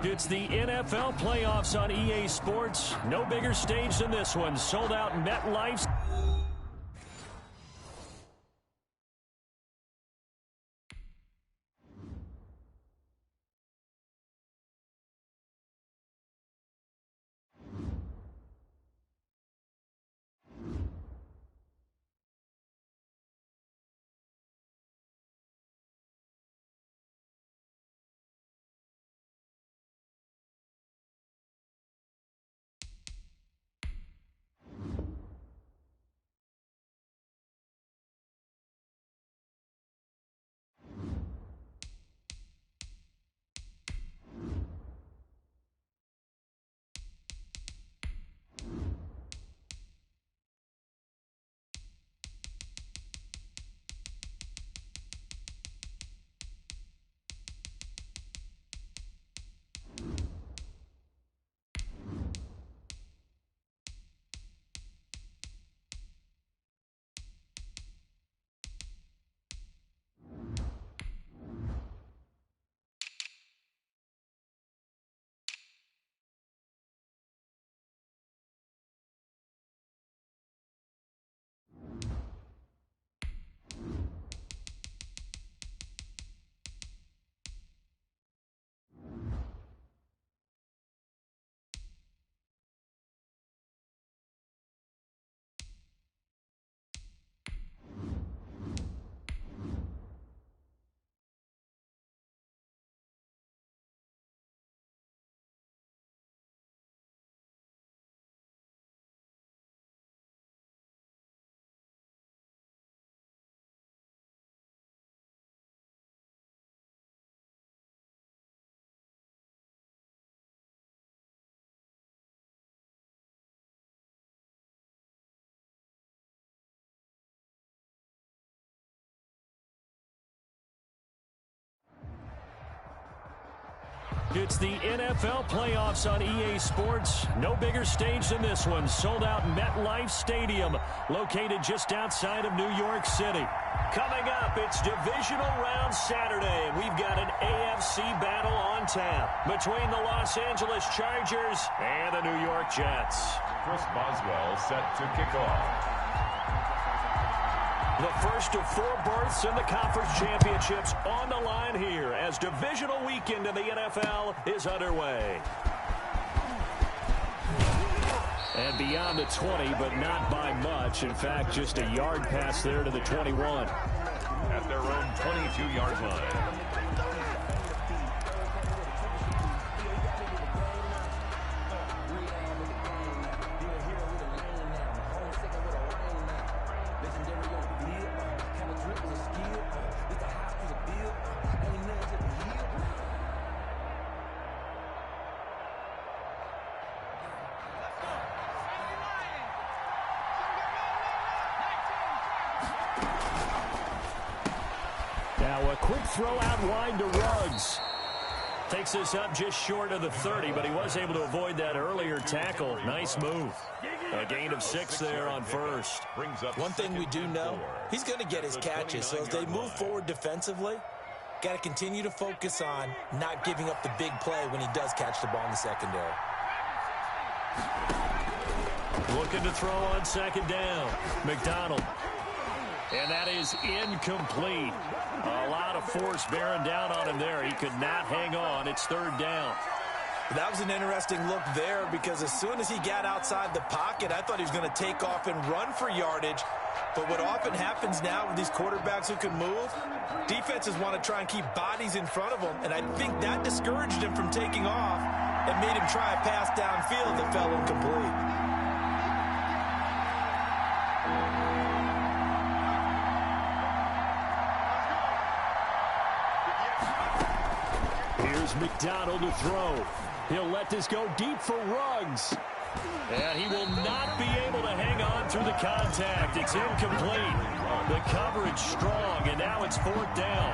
It's the NFL playoffs on EA Sports. No bigger stage than this one. Sold out MetLife. It's the NFL playoffs on EA Sports. No bigger stage than this one. Sold out MetLife Stadium, located just outside of New York City. Coming up, it's Divisional Round Saturday, and we've got an AFC battle on tap between the Los Angeles Chargers and the New York Jets. Chris Boswell set to kick off. The first of 4 berths in the conference championships on the line here as divisional weekend in the NFL is underway. And beyond the 20, but not by much. In fact, just a yard pass there to the 21. At their own 22-yard line. Throw out wide to Ruggs. Takes this up just short of the 30, but he was able to avoid that earlier tackle. Nice move. A gain of 6 there on first. One thing we do know, he's going to get his catches. So as they move forward defensively, got to continue to focus on not giving up the big play when he does catch the ball in the secondary. Looking to throw on second down. McDonald. And that is incomplete. A lot of force bearing down on him there. He could not hang on. It's third down. That was an interesting look there because as soon as he got outside the pocket, I thought he was going to take off and run for yardage. But what often happens now with these quarterbacks who can move, defenses want to try and keep bodies in front of them. And I think that discouraged him from taking off and made him try a pass downfield that fell incomplete. McDonald to throw. He'll let this go deep for Ruggs. And he will not be able to hang on through the contact. It's incomplete. The coverage strong, and now it's 4th down.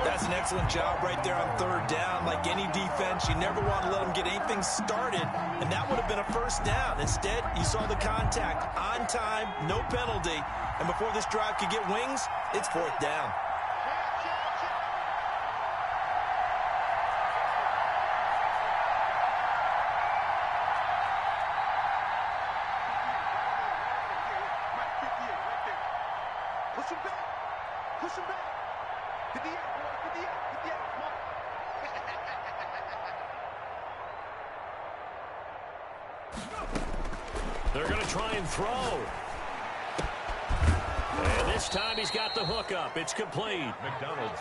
That's an excellent job right there on 3rd down. Like any defense, you never want to let them get anything started, and that would have been a 1st down. Instead, you saw the contact on time, no penalty, and before this drive could get wings, it's 4th down. They're going to try and throw. And this time he's got the hook up. It's complete.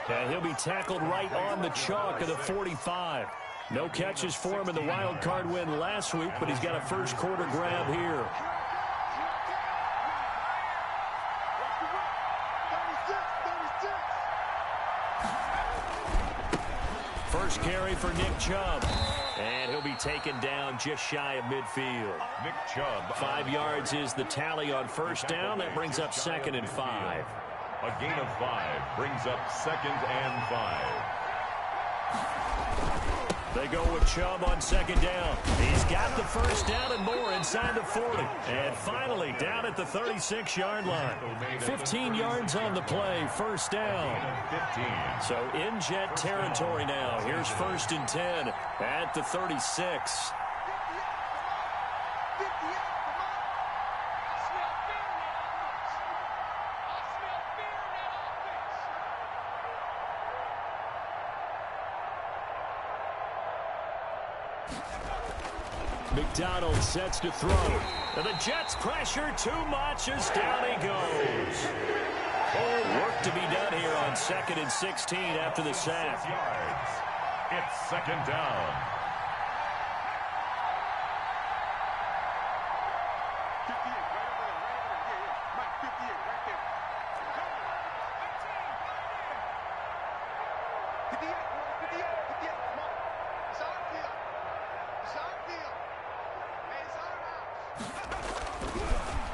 And he'll be tackled right on the chalk of the 45. No catches for him in the wild card win last week, but he's got a first quarter grab here. First carry for Nick Chubb. And he'll be taken down just shy of midfield. Nick Chubb. 5 yards is the tally on first down. That brings up 2nd and 5. A gain of 5 brings up 2nd and 5. They go with Chubb on 2nd down. He's got the first down and more inside the 40. And finally down at the 36-yard line. 15 yards on the play, first down. 15. So in Jet territory now. Here's 1st and 10 at the 36. McDonald sets to throw. And the Jets pressure too much as down he goes. Work to be done here on 2nd and 16 after the sack. It's 2nd down.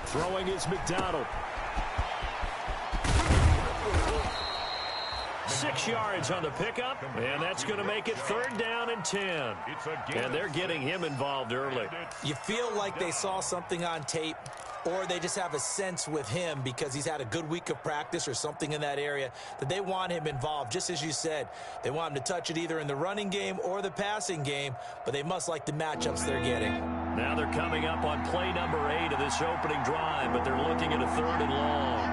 Throwing is McDonald. 6 yards on the pickup, and that's going to make it 3rd down and 10. And they're getting him involved early. You feel like they saw something on tape, or they just have a sense with him because he's had a good week of practice or something in that area that they want him involved. Just as you said, they want him to touch it either in the running game or the passing game, but they must like the matchups they're getting. Now they're coming up on play number 8 of this opening drive, but they're looking at a 3rd and long.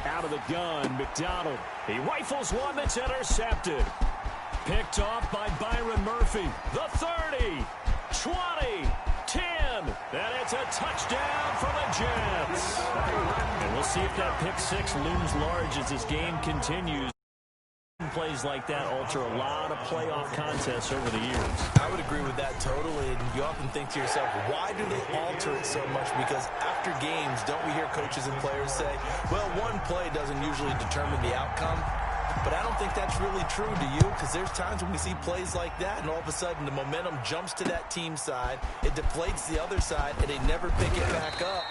Out of the gun, McDonald. He rifles one that's intercepted. Picked off by Byron Murphy. The 30, 20, 10. And it's a touchdown for the Jets. And we'll see if that pick 6 looms large as this game continues. Plays like that alter a lot of playoff contests over the years. I would agree with that totally, and you often think to yourself, why do they alter it so much? Because after games, don't we hear coaches and players say, well, one play doesn't usually determine the outcome? But I don't think that's really true, do you? Because there's times when we see plays like that, and all of a sudden the momentum jumps to that team side, it deflates the other side, and they never pick it back up.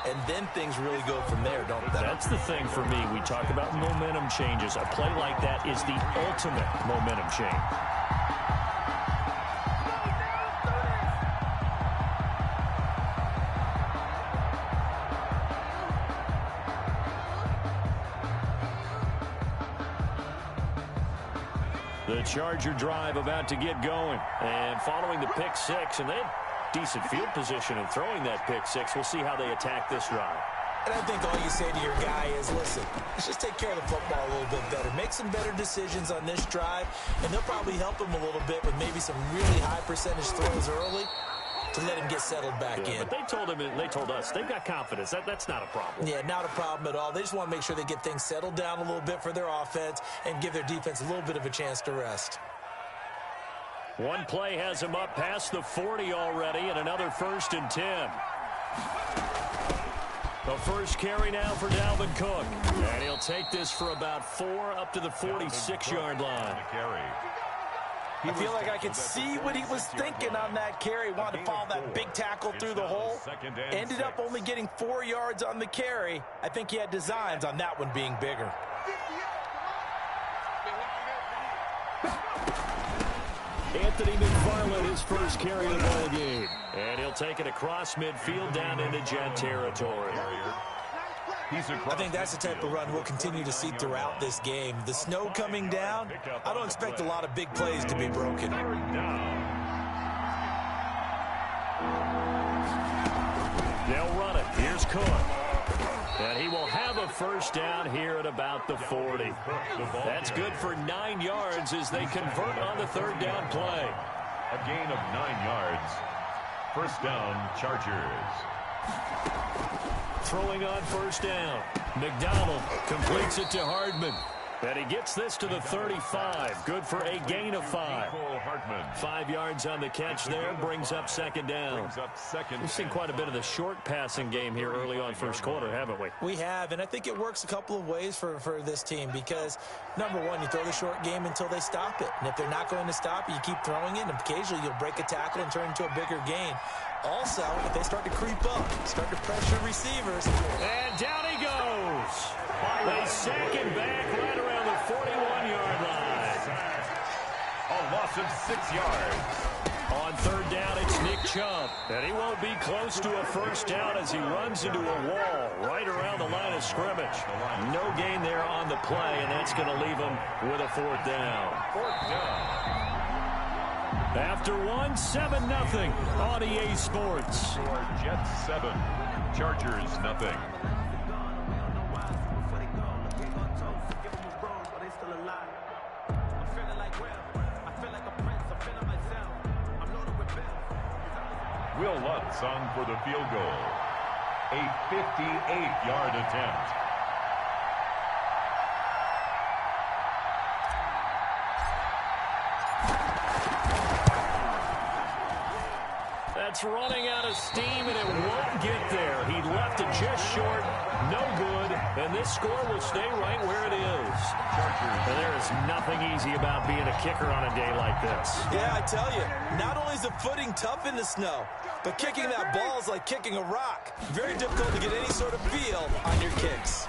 And then things really go from there, don't they? That's the thing for me. We talk about momentum changes. A play like that is the ultimate momentum change. The Charger drive about to get going. And following the pick 6, and they have decent field position in throwing that pick 6. We'll see how they attack this drive. And I think all you say to your guy is, listen, let's just take care of the football a little bit better. Make some better decisions on this drive, and they'll probably help him a little bit with maybe some really high percentage throws early to let him get settled back in. But they told him, and they told us, they've got confidence. That's not a problem. Yeah, not a problem at all. They just want to make sure they get things settled down a little bit for their offense and give their defense a little bit of a chance to rest. One play has him up past the 40 already, and another 1st and 10. The first carry now for Dalvin Cook. And he'll take this for about 4 up to the 46-yard line. I feel like I could see what he was thinking on that carry. Wanted to follow that big tackle through the hole. Ended up only getting 4 yards on the carry. I think he had designs on that one being bigger. Anthony McFarland, his first carry of the ball game. And he'll take it across midfield down into Jet territory. I think that's the type of run we'll continue to see throughout this game. The snow coming down, I don't expect a lot of big plays to be broken. They'll run it. Here's Cook. And he will have a first down here at about the 40. That's good for 9 yards as they convert on the third down play. A gain of 9 yards. First down, Chargers. Throwing on first down. McDonald completes it to Hardman. And he gets this to the 35. Good for a gain of 5. 5 yards on the catch there. Brings up second down. We've seen quite a bit of the short passing game here early on first quarter, haven't we? We have, and I think it works a couple of ways for this team because, number one, you throw the short game until they stop it. And if they're not going to stop it, you keep throwing it, and occasionally you'll break a tackle and turn into a bigger gain. Also, if they start to creep up, start to pressure receivers. And down he goes. They sack him back right around the 41-yard line. A loss of 6 yards. On third down, it's Nick Chubb. And he won't be close to a first down as he runs into a wall right around the line of scrimmage. No gain there on the play, and that's going to leave him with a fourth down. After one, 7-0 on EA Sports. Jets 7, Chargers 0. Will Lutz on for the field goal. A 58-yard attempt. That's running out of steam, and it won't get there. He left it just short. No good. And this score will stay right where it is. And there is nothing easy about being a kicker on a day like this. Yeah, I tell you, not only is the footing tough in the snow, but kicking that ball is like kicking a rock. Very difficult to get any sort of feel on your kicks.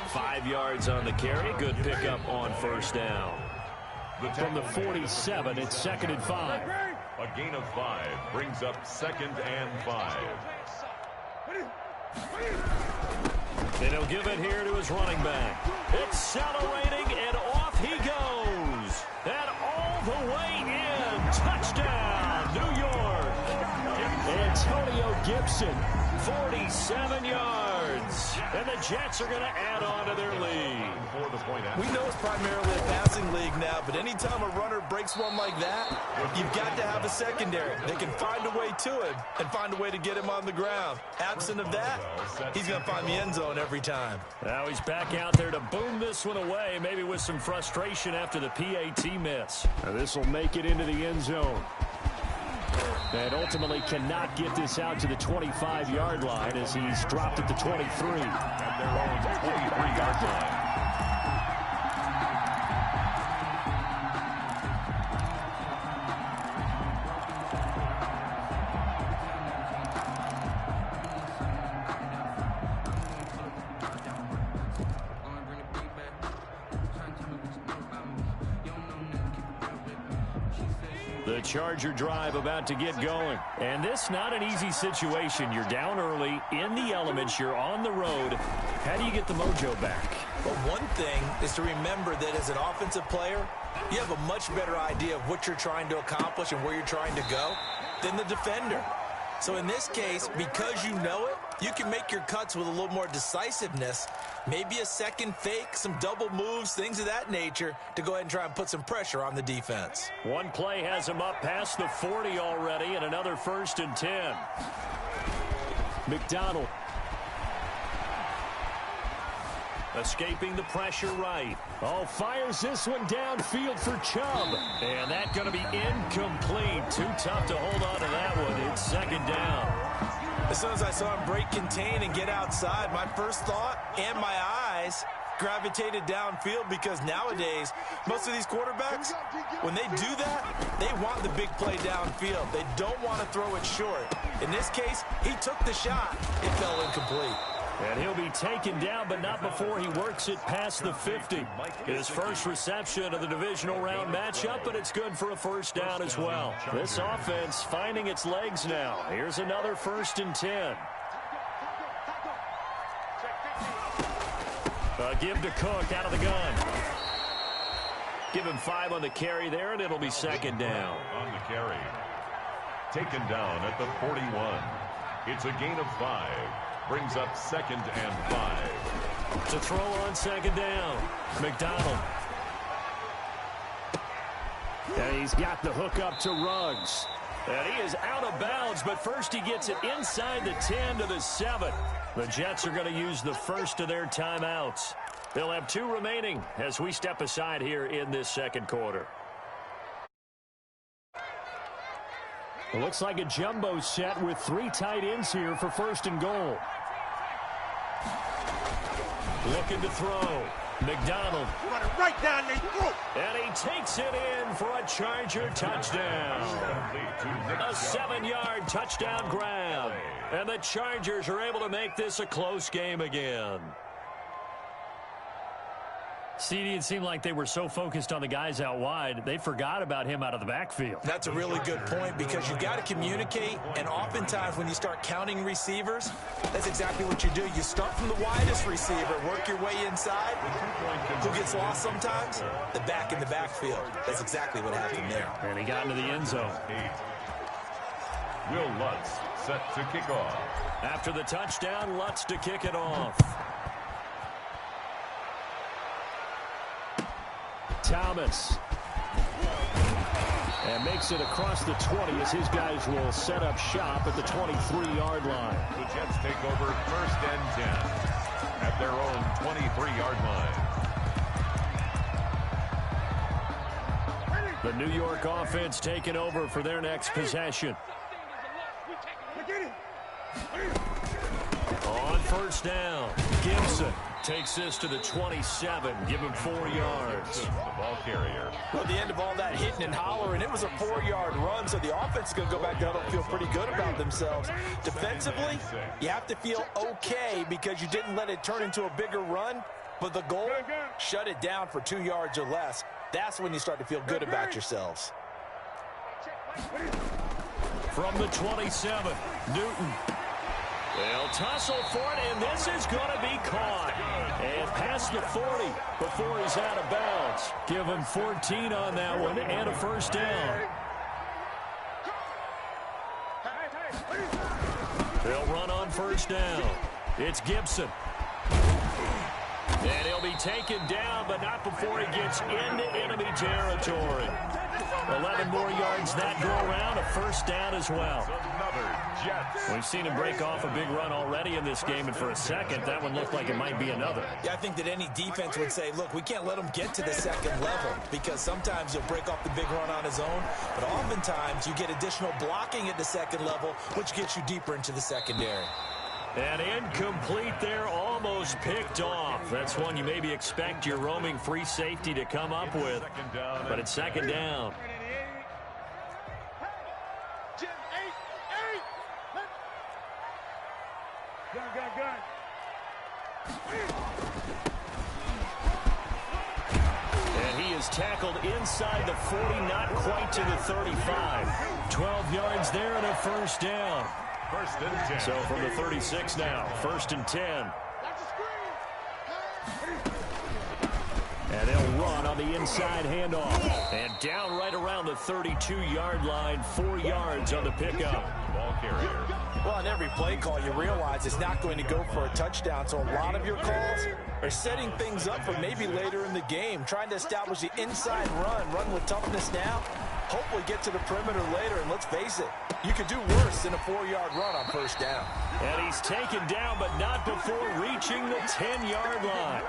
5 yards on the carry. Good pickup on first down. From the 47, it's 2nd and 5. A gain of 5 brings up 2nd and 5. And he'll give it here to his running back. Accelerating, and off he goes. And all the way in. Touchdown, New York. Antonio Gibson, 47 yards. And the Jets are going to add on to their lead. We know it's primarily a passing league now, but anytime a runner breaks one like that, you've got to have a secondary. They can find a way to him and find a way to get him on the ground. Absent of that, he's going to find the end zone every time. Now he's back out there to boom this one away, maybe with some frustration after the PAT miss. Now this will make it into the end zone. And ultimately cannot get this out to the 25-yard line as he's dropped at the 23. At their own 23-yard line. The Charger drive about to get going. And this not an easy situation. You're down early, in the elements, you're on the road. How do you get the mojo back? But one thing is to remember that as an offensive player, you have a much better idea of what you're trying to accomplish and where you're trying to go than the defender. So in this case, because you know it, you can make your cuts with a little more decisiveness, maybe a second fake, some double moves, things of that nature, to go ahead and try and put some pressure on the defense. One play has him up past the 40 already, and another 1st and 10. McDonald. Escaping the pressure right. Oh, fires this one downfield for Chubb. And that's going to be incomplete. Too tough to hold on to that one. It's 2nd down. As soon as I saw him break contain and get outside, my first thought and my eyes gravitated downfield because nowadays, most of these quarterbacks, when they do that, they want the big play downfield. They don't want to throw it short. In this case, he took the shot. It fell incomplete. And he'll be taken down, but not before he works it past the 50. His first reception of the divisional round matchup, but it's good for a first down as well. This offense finding its legs now. Here's another 1st and 10. Give to Cook out of the gun. Give him 5 on the carry there, and it'll be 2nd down. On the carry. taken down at the 41. It's a gain of 5. Brings up 2nd and 5. To throw on 2nd down. McDonald. And he's got the hook up to Ruggs. And he is out of bounds, but first he gets it inside the 10 to the 7. The Jets are going to use the first of their timeouts. They'll have 2 remaining as we step aside here in this second quarter. It looks like a jumbo set with 3 tight ends here for 1st and goal. Looking to throw. McDonald. Right down their throat. And he takes it in for a Charger touchdown. A 7-yard touchdown grab. And the Chargers are able to make this a close game again. CD, it seemed like they were so focused on the guys out wide, they forgot about him out of the backfield. That's a really good point because you've got to communicate, and oftentimes when you start counting receivers, that's exactly what you do. You start from the widest receiver, work your way inside. Who gets lost sometimes? The back in the backfield. That's exactly what happened there. And he got into the end zone. Will Lutz set to kick off. After the touchdown, Lutz to kick it off. Thomas. And makes it across the 20 as his guys will set up shop at the 23-yard line. The Jets take over 1st and 10 at their own 23-yard line. The New York offense taking over for their next possession. On 1st down, Gibson takes this to the 27. Give him 4 yards. The ball carrier. Well, at the end of all that hitting and hollering, it was a 4-yard run, so the offense is going to go back down and feel pretty good about themselves. Defensively, you have to feel okay because you didn't let it turn into a bigger run, but the goal, shut it down for 2 yards or less. That's when you start to feel good about yourselves. From the 27, Newton. They'll tussle for it, and this is going to be caught. And past the 40 before he's out of bounds. Give him 14 on that one and a 1st down. They'll run on 1st down. It's Gibson. And he'll be taken down, but not before he gets into enemy territory. 11 more yards that go around, a 1st down as well. We've seen him break off a big run already in this game, and for a second, that one looked like it might be another. Yeah, I think that any defense would say, look, we can't let him get to the 2nd level because sometimes he'll break off the big run on his own, but oftentimes you get additional blocking at the 2nd level, which gets you deeper into the secondary. And incomplete there, almost picked off. That's one you maybe expect your roaming free safety to come up with, but it's 2nd down. And he is tackled inside the 40, not quite to the 35. 12 yards there and a 1st down. 1st and 10. So from the 36 now, 1st and 10. And they'll run on the inside handoff. And down right around the 32-yard line, 4 yards on the pickup. Ball carrier. Well, on every play call, you realize it's not going to go for a touchdown. So a lot of your calls are setting things up for maybe later in the game, trying to establish the inside run with toughness now. Hopefully get to the perimeter later, and let's face it, you could do worse than a 4-yard run on 1st down. And he's taken down, but not before reaching the 10-yard line.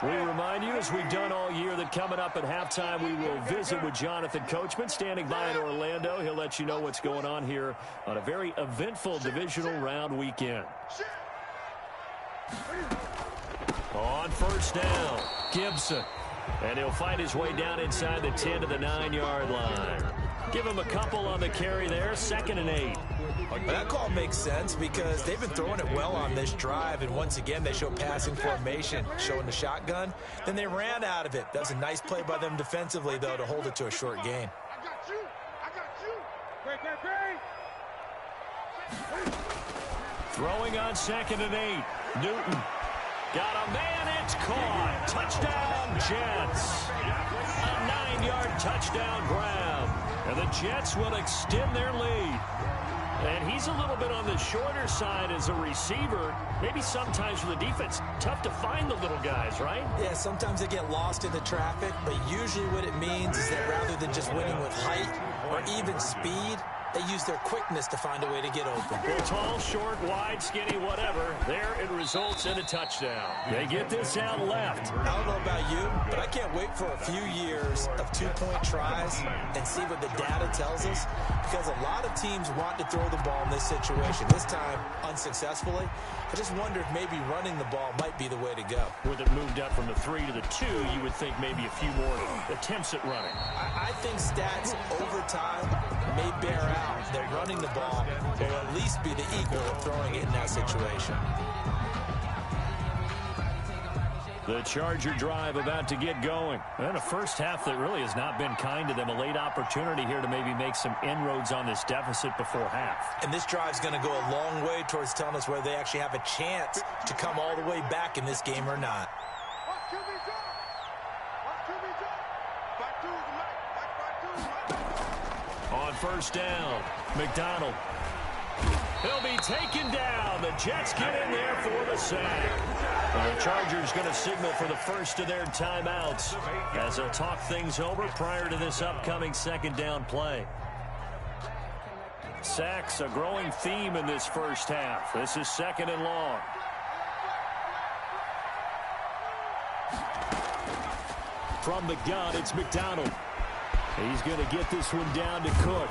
We remind you, as we've done all year, that coming up at halftime, we will visit with Jonathan Coachman, standing by in Orlando. He'll let you know what's going on here on a very eventful divisional round weekend. On 1st down, Gibson. And he'll find his way down inside the 10 to the 9-yard line. Give him a couple on the carry there, 2nd and 8. That call makes sense because they've been throwing it well on this drive, and once again they show passing formation, showing the shotgun. Then they ran out of it. That was a nice play by them defensively, though, to hold it to a short gain. Throwing on 2nd and 8. Newton. Got a man, it's caught. Touchdown, Jets. A 9-yard touchdown grab. And the Jets will extend their lead. And he's a little bit on the shorter side as a receiver. Maybe sometimes for the defense, tough to find the little guys, right? Yeah, sometimes they get lost in the traffic, but usually what it means is that rather than just winning with height or even speed, they use their quickness to find a way to get open. Well, tall, short, wide, skinny, whatever. There it results in a touchdown. They get this out left. I don't know about you, but I can't wait for a few years of two-point tries and see what the data tells us, because a lot of teams want to throw the ball in this situation. This time, unsuccessfully. I just wonder if maybe running the ball might be the way to go. With it moved up from the 3 to the 2, you would think maybe a few more attempts at running. I think stats over time may bear out that running the ball will at least be the equal of throwing it in that situation. The Charger drive about to get going. And a first half that really has not been kind to them. A late opportunity here to maybe make some inroads on this deficit before half. And this drive's going to go a long way towards telling us whether they actually have a chance to come all the way back in this game or not. On first down, McDonald. He'll be taken down. The Jets get in there for the sack. The Chargers going to signal for the first of their timeouts as they'll talk things over prior to this upcoming second down play. Sacks, a growing theme in this first half. This is second and long. From the gun, it's McDonald. He's going to get this one down to Cook.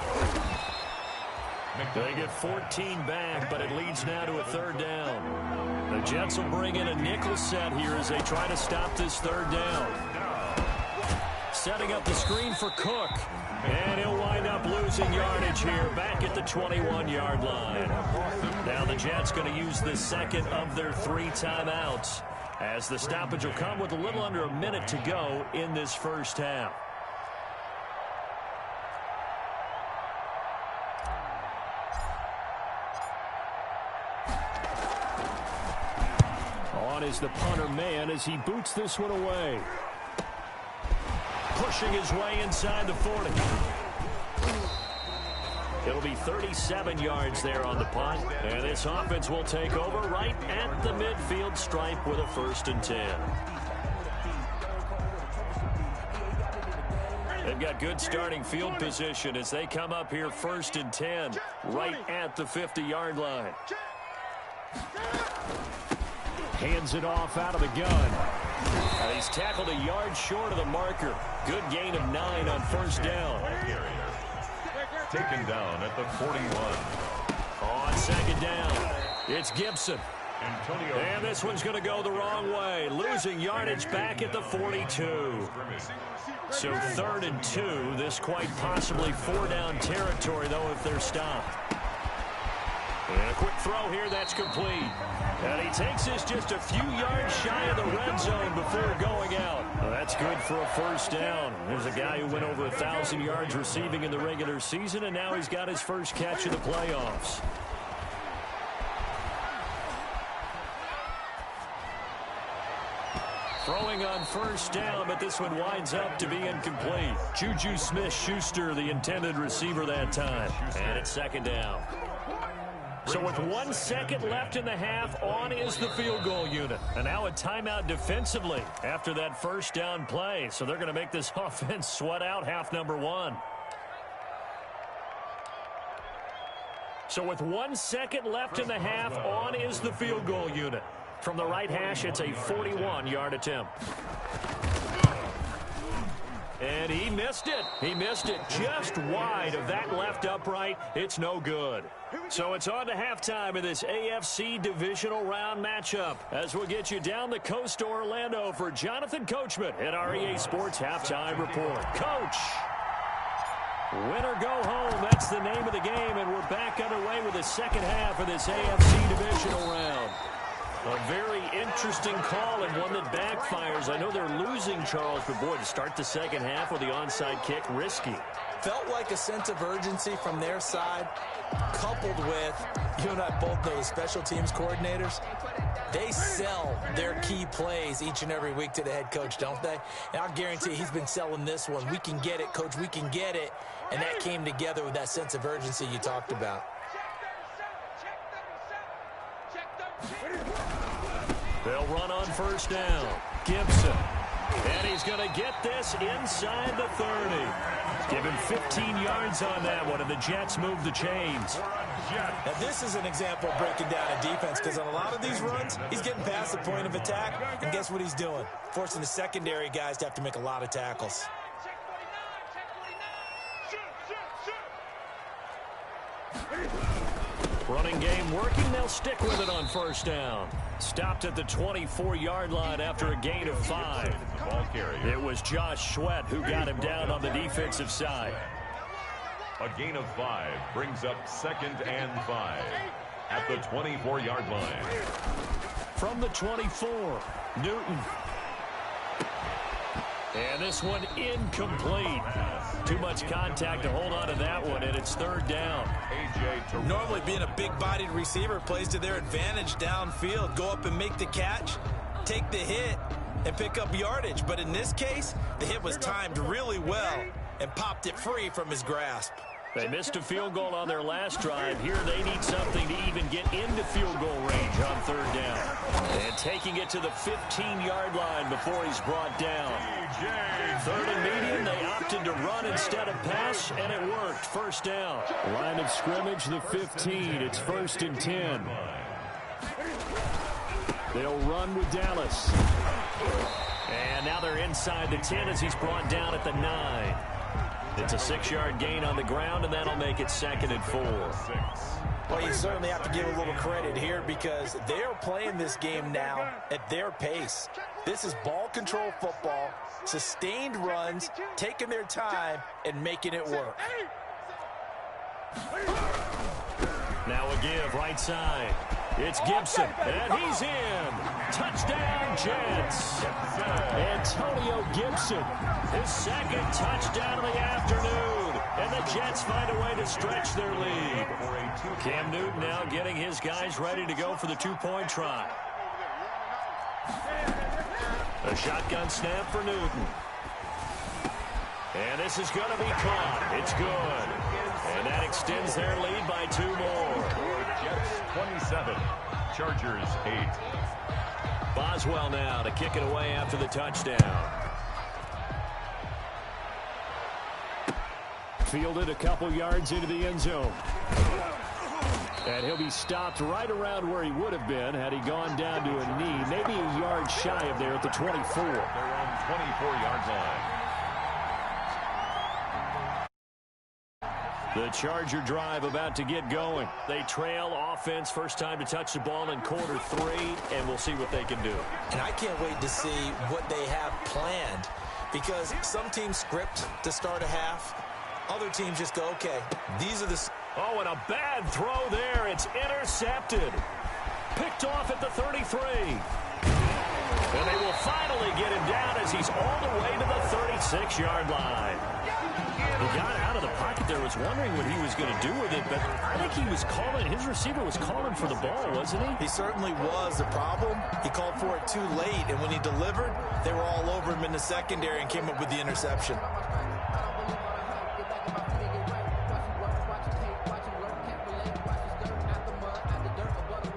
They get 14 back, but it leads now to a third down. The Jets will bring in a nickel set here as they try to stop this third down. Setting up the screen for Cook. And he'll wind up losing yardage here back at the 21-yard line. Now the Jets going to use the second of their 3 timeouts as the stoppage will come with a little under a minute to go in this first half. Is the punter man as he boots this one away. Pushing his way inside the 40. It'll be 37 yards there on the punt. And this offense will take over right at the midfield stripe with a 1st and 10. They've got good starting field position as they come up here 1st and 10 right at the 50-yard line. Hands it off out of the gun. And he's tackled a yard short of the marker. Good gain of 9 on first down. Taken down at the 41. On second down, it's Gibson. And this one's going to go the wrong way. Losing yardage back at the 42. So 3rd and 2. This quite possibly 4-down territory, though, if they're stopped. And a quick throw here, that's complete. And he takes this just a few yards shy of the red zone before going out. Well, that's good for a first down. There's a guy who went over 1,000 yards receiving in the regular season, and now he's got his first catch in the playoffs. Throwing on first down, but this one winds up to be incomplete. Juju Smith-Schuster, the intended receiver that time. And it's second down. So with 1 second left in the half, on is the field goal unit. And now a timeout defensively after that first down play. So they're going to make this offense sweat out half number 1. So with 1 second left in the half, on is the field goal unit. From the right hash, it's a 41-yard attempt. And he missed it. He missed it just wide of that left upright. It's no good. So it's on to halftime in this AFC divisional round matchup as we'll get you down the coast to Orlando for Jonathan Coachman at our EA Sports Halftime Report. Coach, win or go home, that's the name of the game, and we're back underway with the second half of this AFC divisional round. A very interesting call and one that backfires. I know they're losing, Charles, but boy, to start the second half with the onside kick, risky. Felt like a sense of urgency from their side, coupled with, you and I both know the special teams coordinators, they sell their key plays each and every week to the head coach, don't they? And I'll guarantee he's been selling this one. We can get it, coach, we can get it. And that came together with that sense of urgency you talked about. They'll run on first down. Gibson. And he's going to get this inside the 30. Give him 15 yards on that one, and the Jets move the chains. Now, this is an example of breaking down a defense, because on a lot of these runs, he's getting past the point of attack, and guess what he's doing? Forcing the secondary guys to have to make a lot of tackles. Running game working. They'll stick with it on first down. Stopped at the 24-yard line after a gain of 5. It was Josh Sweat who got him down on the defensive side. A gain of 5 brings up 2nd and 5 at the 24-yard line. From the 24, Newton. And this one incomplete. Too much contact to hold on to that one, and it's 3rd down. Normally being a big-bodied receiver plays to their advantage downfield. Go up and make the catch, take the hit, and pick up yardage. But in this case, the hit was timed really well and popped it free from his grasp. They missed a field goal on their last drive. Here they need something to even get into field goal range on 3rd down. And taking it to the 15-yard line before he's brought down. 3rd and medium, they opted to run instead of pass, and it worked. 1st down. Line of scrimmage, the 15. It's 1st and 10. They'll run with Dallas. And now they're inside the 10 as he's brought down at the 9. It's a 6-yard gain on the ground, and that'll make it 2nd and 4. Well, you certainly have to give a little credit here because they're playing this game now at their pace. This is ball control football, sustained runs, taking their time, and making it work. Now a give right side. It's Gibson, and he's in. Touchdown, Jets. Antonio Gibson, his 2nd touchdown of the afternoon. And the Jets find a way to stretch their lead. Cam Newton now getting his guys ready to go for the 2-point try. A shotgun snap for Newton. And this is going to be caught. It's good. And that extends their lead by 2 more. Jets 27, Chargers 8. Boswell now to kick it away after the touchdown. Fielded a couple yards into the end zone. And he'll be stopped right around where he would have been had he gone down to a knee, maybe a yard shy of there at the 24. They're on 24-yard line. The Charger drive about to get going. They trail offense, first time to touch the ball in quarter 3, and we'll see what they can do. And I can't wait to see what they have planned because some teams script to start a half. Other teams just go, okay, these are the... Oh, and a bad throw there. It's intercepted. Picked off at the 33. And they will finally get him down as he's all the way to the 36-yard line. He got out of the pocket there, was wondering what he was going to do with it, but I think he was calling, his receiver was calling for the ball, wasn't he? He certainly was. The problem, he called for it too late, and when he delivered, they were all over him in the secondary and came up with the interception.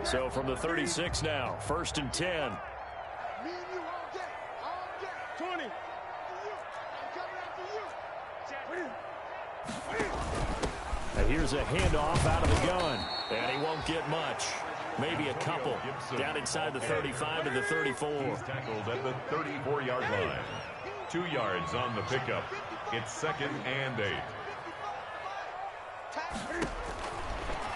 So from the 36 now, 1st and 10. And here's a handoff out of the gun. And he won't get much. Maybe a couple. Down inside the 35 to the 34. He's tackled at the 34-yard line. 2 yards on the pickup. It's 2nd and 8.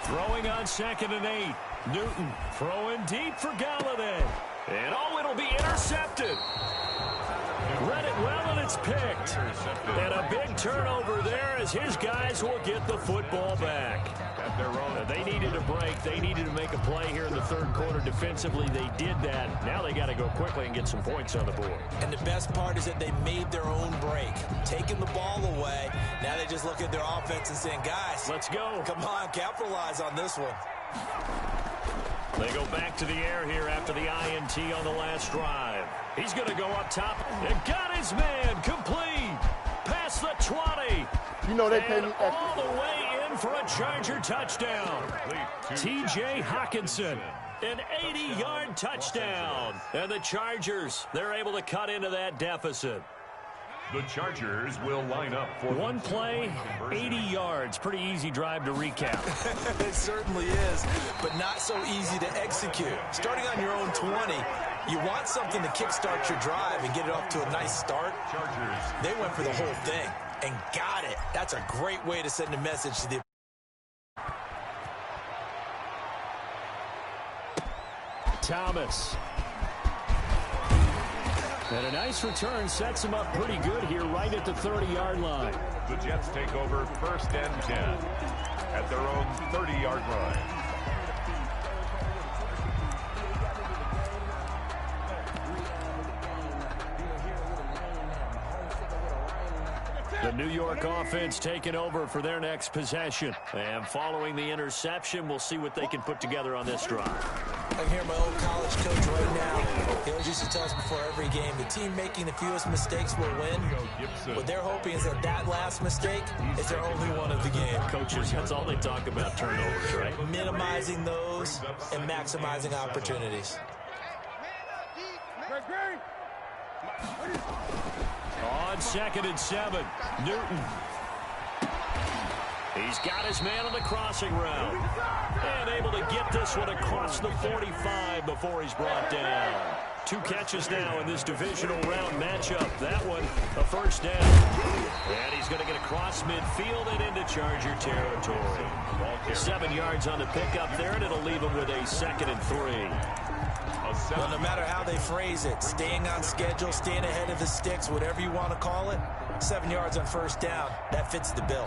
Throwing on 2nd and 8. Newton throwing deep for Galladay. And oh, it'll be intercepted. Read it well, and it's picked. And a big turnover there as his guys will get the football back. They needed a break. They needed to make a play here in the third quarter defensively. They did that. Now they got to go quickly and get some points on the board. And the best part is that they made their own break. Taking the ball away. Now they just look at their offense and saying, guys, let's go. Come on, capitalize on this one. They go back to the air here after the INT on the last drive. He's going to go up top and got his man complete. Past the 20. You know they pay me all the way in for a Charger touchdown. T.J. Hockenson, an 80-yard touchdown. And the Chargers, they're able to cut into that deficit. The Chargers will line up for one play, 80 yards. Pretty easy drive to recap. It certainly is, but not so easy to execute. Starting on your own 20, you want something to kickstart your drive and get it off to a nice start. Chargers. They went for the whole thing and got it. That's a great way to send a message to the Thomas. And a nice return sets him up pretty good here right at the 30-yard line. The Jets take over 1st and 10 at their own 30-yard line. The New York offense taking over for their next possession. And following the interception, we'll see what they can put together on this drive. I can hear my old college coach right now. He always used to tell us before every game, the team making the fewest mistakes will win. What they're hoping is that last mistake is their only one of the game. Coaches, that's all they talk about, turnovers, right? Minimizing those and maximizing opportunities. On 2nd and 7, Newton. He's got his man on the crossing route. And able to get this one across the 45 before he's brought down. 2 catches now in this divisional round matchup. That one, a first down. And he's going to get across midfield and into Charger territory. 7 yards on the pickup there, and it'll leave him with a 2nd and 3. Well, no matter how they phrase it, staying on schedule, staying ahead of the sticks, whatever you want to call it, 7 yards on first down, that fits the bill.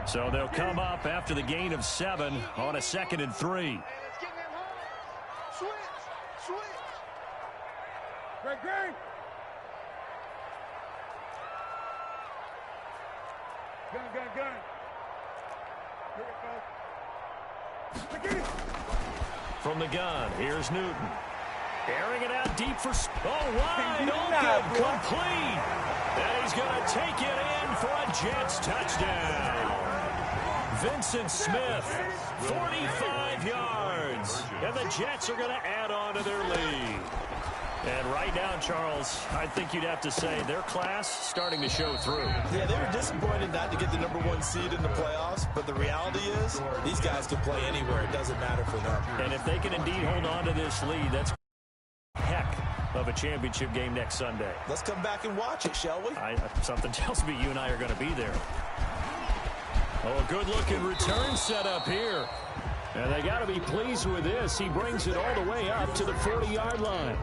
So they'll come up after the gain of 7 on a 2nd and 3. Switch. Greg. Gun. Here it goes. From the gun, here's Newton. Airing it out deep for... wide open, complete. And he's going to take it in for a Jets touchdown. Vincent Smith, 45 yards. And the Jets are going to add on to their lead. And right now, Charles, I think you'd have to say their class starting to show through. Yeah, they were disappointed not to get the #1 seed in the playoffs, but the reality is these guys can play anywhere. It doesn't matter for them. And if they can indeed hold on to this lead, that's a heck of a championship game next Sunday. Let's come back and watch it, shall we? Something tells me you and I are going to be there. Oh, a good-looking return set up here. And they got to be pleased with this. He brings it all the way up to the 40-yard line.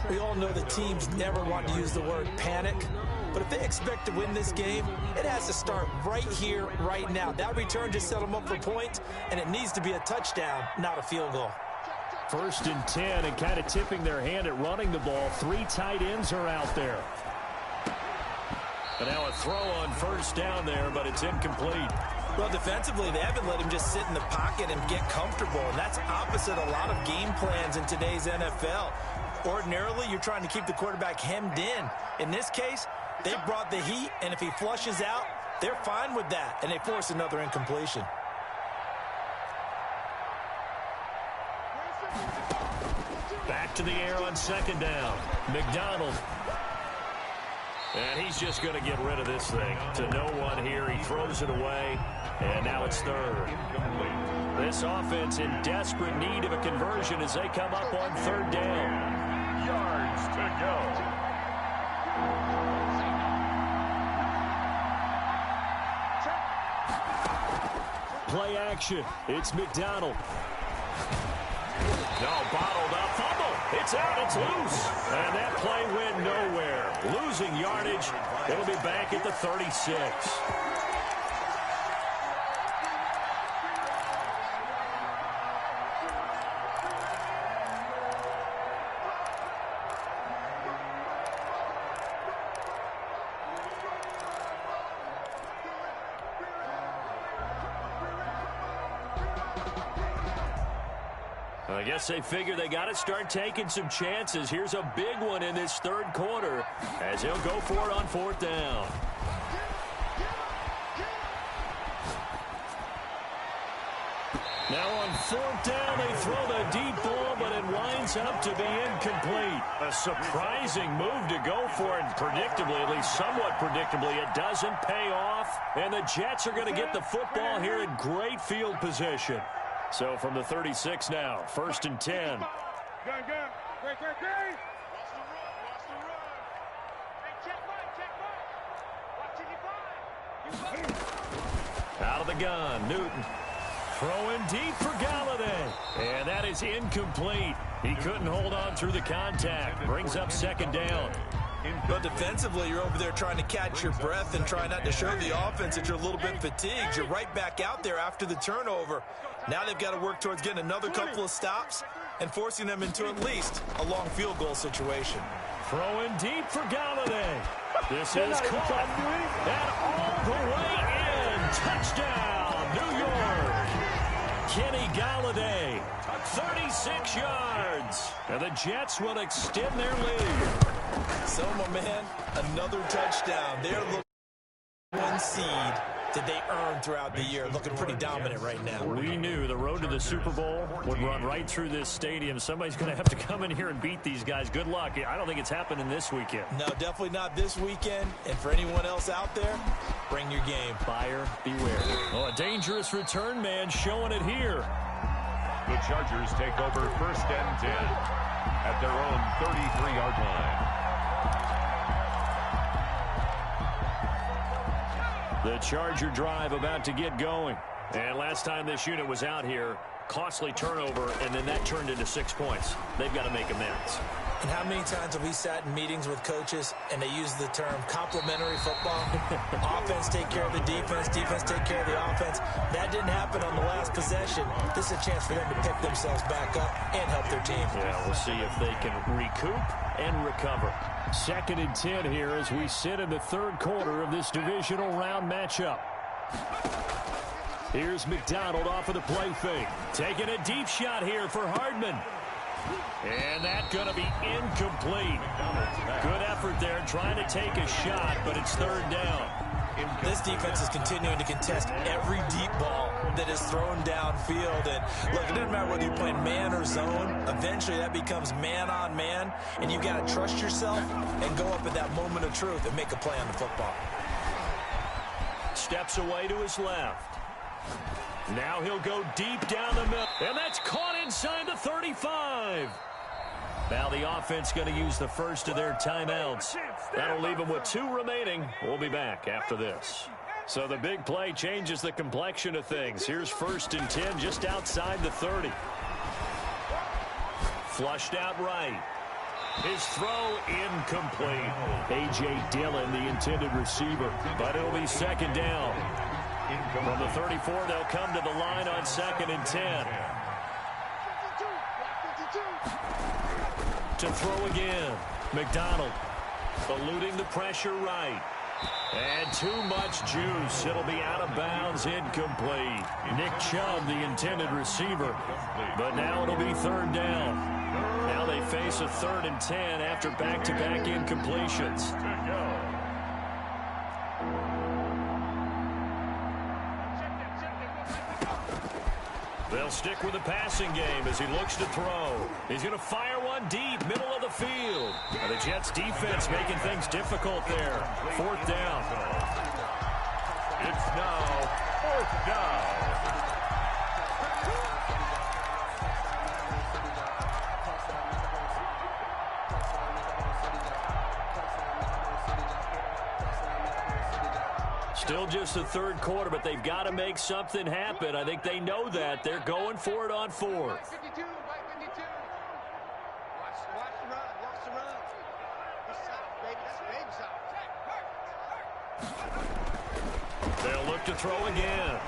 We all know the teams never want to use the word panic, but if they expect to win this game, it has to start right here, right now. That return just set them up for points, and it needs to be a touchdown, not a field goal. 1st and 10, and kind of tipping their hand at running the ball. 3 tight ends are out there. And now a throw on first down there, but it's incomplete. Well, defensively, they haven't let him just sit in the pocket and get comfortable, and that's opposite a lot of game plans in today's NFL. Ordinarily, you're trying to keep the quarterback hemmed in. In this case, they brought the heat, and if he flushes out, they're fine with that, and they force another incompletion. Back to the air on 2nd down. McDonald. And he's just going to get rid of this thing to no one here. He throws it away, and now it's 3rd. This offense in desperate need of a conversion as they come up on 3rd down. Yards to go. Play action. It's McDonald. No, bottled up. Fumble. It's It's out. It's loose. And that play went nowhere. Losing yardage. It'll be back at the 36. I guess they figure they got to start taking some chances. Here's a big one in this third quarter as he'll go for it on fourth down. Now on fourth down, they throw the deep ball, but it winds up to be incomplete. A surprising move to go for it. Predictably, at least somewhat predictably, it doesn't pay off. And the Jets are going to get the football here in great field position. So from the 36 now, 1st and 10. Gun. Great. Watch the run. Hey, check mark. Out of the gun, Newton. Throwing deep for Galladay. And that is incomplete. He couldn't hold on through the contact. Brings up 2nd down. But defensively, you're over there trying to catch your breath and try not to show the offense that you're a little bit fatigued. You're right back out there after the turnover. Now they've got to work towards getting another couple of stops and forcing them into at least a long field goal situation. Throwing deep for Galladay. This is caught. And all the way in. Touchdown, New York. Kenny Galladay, 36 yards. And the Jets will extend their lead. So, my man, another touchdown. They're looking for one seed that they earned throughout the year. Looking pretty dominant right now. We knew the road to the Super Bowl would run right through this stadium. Somebody's going to have to come in here and beat these guys. Good luck. I don't think it's happening this weekend. No, definitely not this weekend. And for anyone else out there, bring your game. Buyer beware. Oh, a dangerous return man showing it here. The Chargers take over 1st and 10 at their own 33-yard line. The Charger drive about to get going. And last time this unit was out here, costly turnover, and then that turned into 6 points. They've got to make amends. And how many times have we sat in meetings with coaches and they use the term complementary football? Offense take care of the defense, defense take care of the offense. That didn't happen on the last possession. This is a chance for them to pick themselves back up and help their team. Yeah, we'll see if they can recoup and recover. 2nd and 10 here as we sit in the third quarter of this divisional round matchup. Here's McDonald off of the play fake. Taking a deep shot here for Hardman. And that's going to be incomplete. Good effort there trying to take a shot, but it's 3rd down. This defense is continuing to contest every deep ball that is thrown downfield. And look, it doesn't matter whether you're playing man or zone. Eventually that becomes man on man, and you've got to trust yourself and go up at that moment of truth and make a play on the football. Steps away to his left. Now he'll go deep down the middle. And that's caught inside the 35. Now the offense going to use the first of their timeouts. That'll leave them with 2 remaining. We'll be back after this. So the big play changes the complexion of things. Here's 1st and 10 just outside the 30. Flushed out right. His throw incomplete. A.J. Dillon, the intended receiver. But it'll be 2nd down. From the 34, they'll come to the line on 2nd and 10. To throw again. McDonald eluding the pressure right. And too much juice. It'll be out of bounds, incomplete. Nick Chubb, the intended receiver. But now it'll be 3rd down. Now they face a 3rd and 10 after back-to-back incompletions. They'll stick with the passing game as he looks to throw. He's going to fire one deep, middle of the field. And the Jets defense making things difficult there. 4th down. It's now 4th down. Still just the third quarter, but they've got to make something happen. I think they know that. They're going for it on 4th. Watch the run. Watch the run. This side, baby. That's baby side. They'll look to throw again.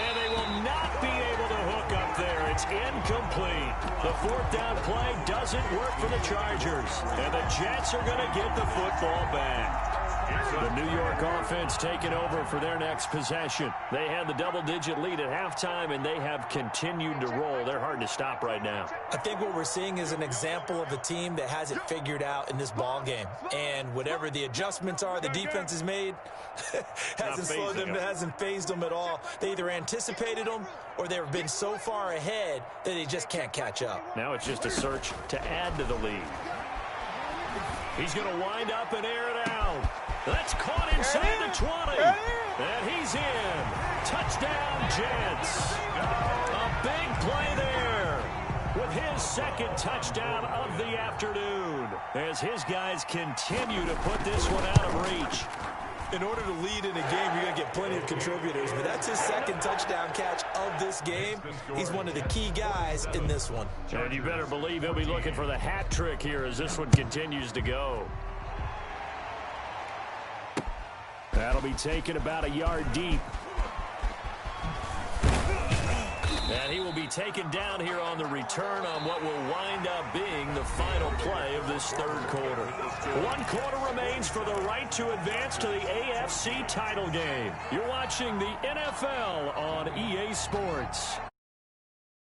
And they will not be able to hook up there. It's incomplete. The fourth down play doesn't work for the Chargers. And the Jets are going to get the football back. The New York offense taking over for their next possession. They had the double-digit lead at halftime, and they have continued to roll. They're hard to stop right now. I think what we're seeing is an example of a team that has it figured out in this ball game. And whatever the adjustments are the defense has made hasn't slowed them, hasn't phased them at all. They either anticipated them or they've been so far ahead that they just can't catch up. Now it's just a search to add to the lead. He's going to wind up and air it out. That's caught inside the 20. And he's in. Touchdown, Jets. A big play there with his second touchdown of the afternoon as his guys continue to put this one out of reach. In order to lead in a game, you're going to get plenty of contributors, but that's his second touchdown catch of this game. He's one of the key guys in this one. And you better believe he'll be looking for the hat trick here as this one continues to go. That'll be taken about a yard deep. And he will be taken down here on the return on what will wind up being the final play of this third quarter. 1 quarter remains for the right to advance to the AFC title game. You're watching the NFL on EA Sports.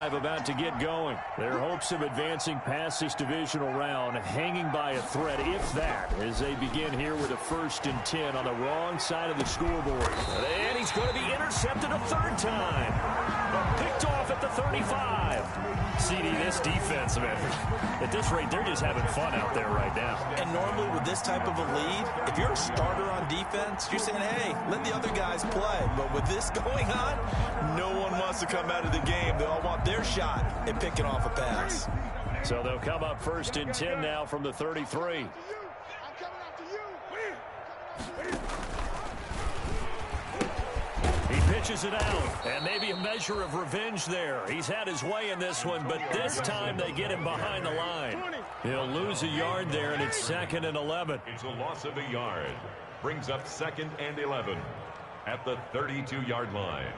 About to get going. Their hopes of advancing past this divisional round hanging by a thread, if that, as they begin here with a 1st and 10 on the wrong side of the scoreboard. And he's going to be intercepted a third time. Picked off at the 35. CD, this defense, man, at this rate, they're just having fun out there right now. And normally with this type of a lead, if you're a starter on defense, you're saying, hey, let the other guys play. But with this going on, no one wants to come out of the game. They all want their shot at picking off a pass. So they'll come up 1st and 10 now from the 33. He pitches it out, and maybe a measure of revenge there. He's had his way in this one, but this time they get him behind the line. He'll lose a yard there, and it's 2nd and 11. It's a loss of a yard. Brings up 2nd and 11 at the 32-yard line.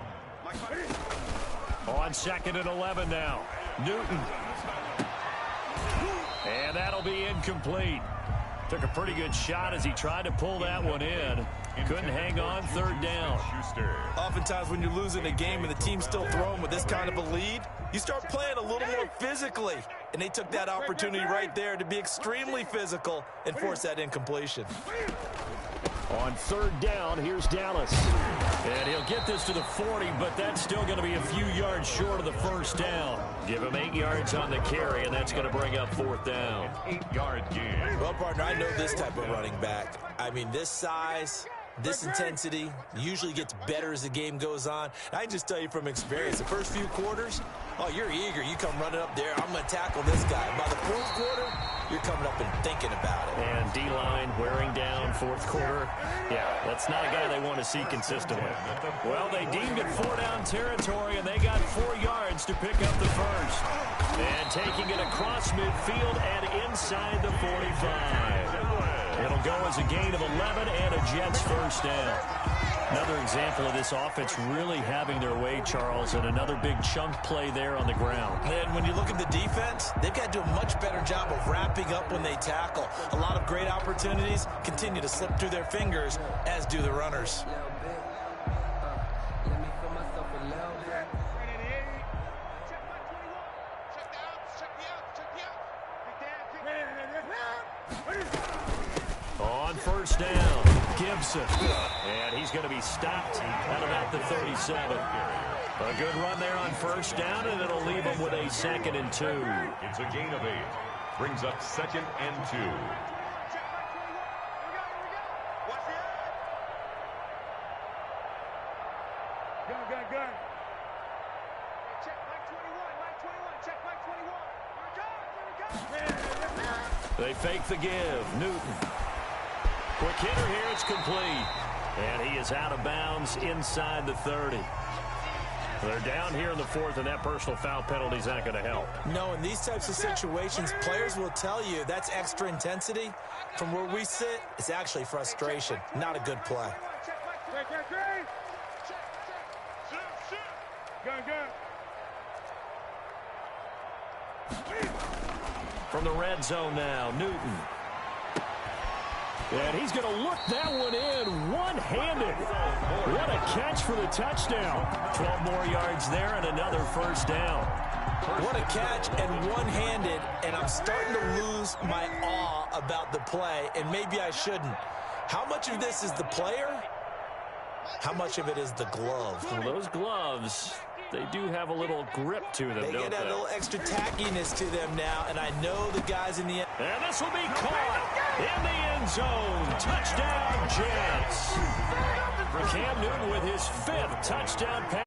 On 2nd and 11 now. Newton. And that'll be incomplete. Took a pretty good shot as he tried to pull that one in. Couldn't hang on 3rd down. Oftentimes when you're losing a game and the team's still throwing with this kind of a lead, you start playing a little more physically. And they took that opportunity right there to be extremely physical and force that incompletion. On 3rd down, here's Dallas. And he'll get this to the 40, but that's still going to be a few yards short of the 1st down. Give him 8 yards on the carry, and that's going to bring up 4th down. 8-yard gain. Well, partner, I know this type of running back. I mean, this size, this intensity usually gets better as the game goes on. I can just tell you from experience, the first few quarters, oh, you're eager. You come running up there, I'm going to tackle this guy. By the 4th quarter, you're coming up and thinking about it. And D-line wearing down 4th quarter. Yeah, that's not a guy they want to see consistently. Well, they deemed it 4-down territory, and they got 4 yards to pick up the 1st. And taking it across midfield and inside the 45. It'll go as a gain of 11 and a Jets 1st down. Another example of this offense really having their way, Charles, and another big chunk play there on the ground. And when you look at the defense, they've got to do a much better job of wrapping up when they tackle. A lot of great opportunities continue to slip through their fingers, as do the runners. On 1st down, Gibson. And he's going to be stopped at about the 37. A good run there on 1st down, and it'll leave him with a 2nd and 2. It's a gain of 8. Brings up 2nd and 2. Gun. Check Mike 21. Check Mike 21. Here we go. They fake the give. Newton. Quick hitter here. It's complete. And he is out of bounds inside the 30. They're down here in the fourth, and that personal foul penalty is not going to help. No, in these types of situations, players will tell you that's extra intensity. From where we sit, it's actually frustration. Not a good play. From the red zone now, Newton. And he's going to look that one in one-handed. What a catch for the touchdown. 12 more yards there and another first down. What a catch and one-handed, and I'm starting to lose my awe about the play, and maybe I shouldn't. How much of this is the player? How much of it is the glove? Well, those gloves, they do have a little grip to them, They don't get they? a little extra tackiness to them now, and I know the guys in the end. And this will be caught in the end zone. Touchdown, Jets. For Cam Newton with his 5th touchdown pass